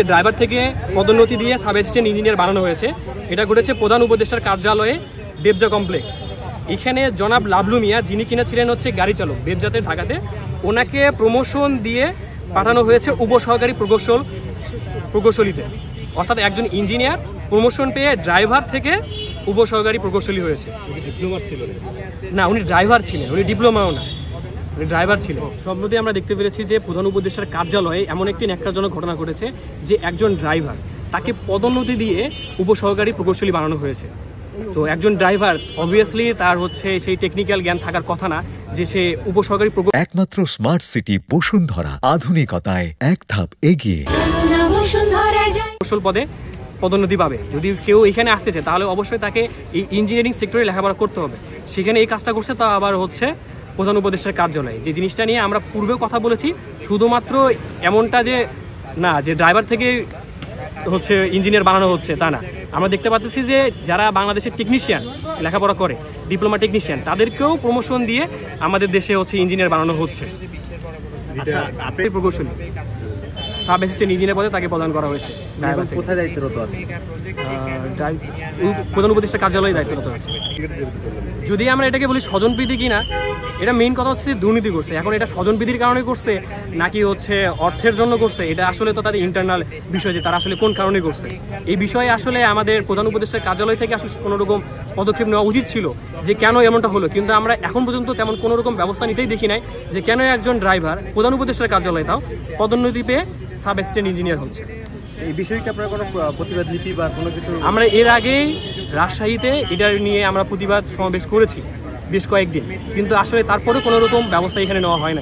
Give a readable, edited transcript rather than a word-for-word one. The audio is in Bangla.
ড্রাইভার থেকে পদোন্নতি দিয়ে সাব অ্যাসিস্ট্যান্ট ইঞ্জিনিয়ার বানানো হয়েছে। এটা ঘটেছে প্রধান উপদেষ্টার কার্যালয়ে বেবজা কমপ্লেক্স। এখানে জনাব লাবলু মিয়া, যিনি কিনা ছিলেন হচ্ছে গাড়ি চালক বেবজাতে ঢাকাতে, ওনাকে প্রমোশন দিয়ে পাঠানো হয়েছে উপসহকারী প্রকৌশলীতে। অর্থাৎ একজন ইঞ্জিনিয়ার প্রমোশন পেয়ে ড্রাইভার থেকে উপসহকারী প্রকৌশলী হয়েছে। না, উনি ড্রাইভার ছিলেন, উনি ডিপ্লোমাও না, উনি ড্রাইভার ছিলেন। সম্প্রতি আমরা দেখতে পেরেছি যে প্রধান উপদেষ্টার কার্যালয়ে এমন একটি ন্যাক্কারজনক ঘটনা ঘটেছে যে একজন ড্রাইভার, তাকে পদোন্নতি দিয়ে উপসহকারী প্রকৌশলী বানানো হয়েছে। তো একজন ড্রাইভার অবভিয়াসলি তার হচ্ছে সেই টেকনিক্যাল জ্ঞান থাকার কথা না যে সে উপসহকারী একমাত্র স্মার্ট সিটি বসুন্ধরা, আধুনিকতায় এক ধাপ এগিয়ে। প্রকৌশল পদে পদোন্নতি পাবে। যদি কেউ এখানে আসতে চায় তাহলে অবশ্যই তাকে এই ইঞ্জিনিয়ারিং সেক্টরে লেখাপড়া করতে হবে। সেখানে এই কাজটা করছে, তা আবার হচ্ছে প্রধান উপদেষ্টার কার্যালয়ে। যে জিনিসটা নিয়ে আমরা পূর্বেও কথা বলেছি, শুধুমাত্র এমনটা যে না যে ড্রাইভার থেকে হচ্ছে ইঞ্জিনিয়ার বানানো হচ্ছে তা না। আমরা দেখতে পাচ্ছি যে যারা বাংলাদেশের টেকনিশিয়ান লেখাপড়া করে, ডিপ্লোমা টেকনিশিয়ান, তাদেরকেও প্রমোশন দিয়ে আমাদের দেশে হচ্ছে ইঞ্জিনিয়ার বানানো হচ্ছে। প্রকৌশলী সাব অ্যাসিস্ট্যান্ট ইঞ্জিনিয়ার পদে তাকে প্রদান করা হয়েছে। কোথায় দায়িত্বরত আছে? প্রধান উপদেষ্টার কার্যালয়ে দায়িত্বরত আছে। যদি আমরা এটাকে বলি স্বজনপ্রীতি কিনা, এটা মেইন কথা হচ্ছে দুর্নীতি করছে। এখন এটা স্বজনপ্রীতির কারণে করছে নাকি হচ্ছে অর্থের জন্য করছে, এটা আসলে তো তাদের ইন্টারনাল বিষয় যে তারা আসলে কোন কারণে করছে। এই বিষয়ে আসলে আমাদের প্রধান উপদেষ্টার কার্যালয় থেকে আসলে কোনো রকম পদক্ষেপ নেওয়া উচিত ছিল যে কেন এমনটা হলো। কিন্তু আমরা এখন পর্যন্ত তেমন কোনো রকম ব্যবস্থা নিতেই দেখি নাই যে কেন একজন ড্রাইভার প্রধান উপদেষ্টার কার্যালয়ে তাও পদোন্নতি পেয়ে সাব অ্যাসিস্ট্যান্ট ইঞ্জিনিয়ার হচ্ছে। এই বিষয়ে কি আপনারা কোনো প্রতিবাদ লিপি বা কোনো কিছু? আমরা এর আগেই রাজশাহীতে এটা নিয়ে আমরা প্রতিবাদ সমাবেশ করেছি বেশ কয়েকদিন, কিন্তু আসলে তারপরে কোনো রকম ব্যবস্থা এখানে নেওয়া হয় না।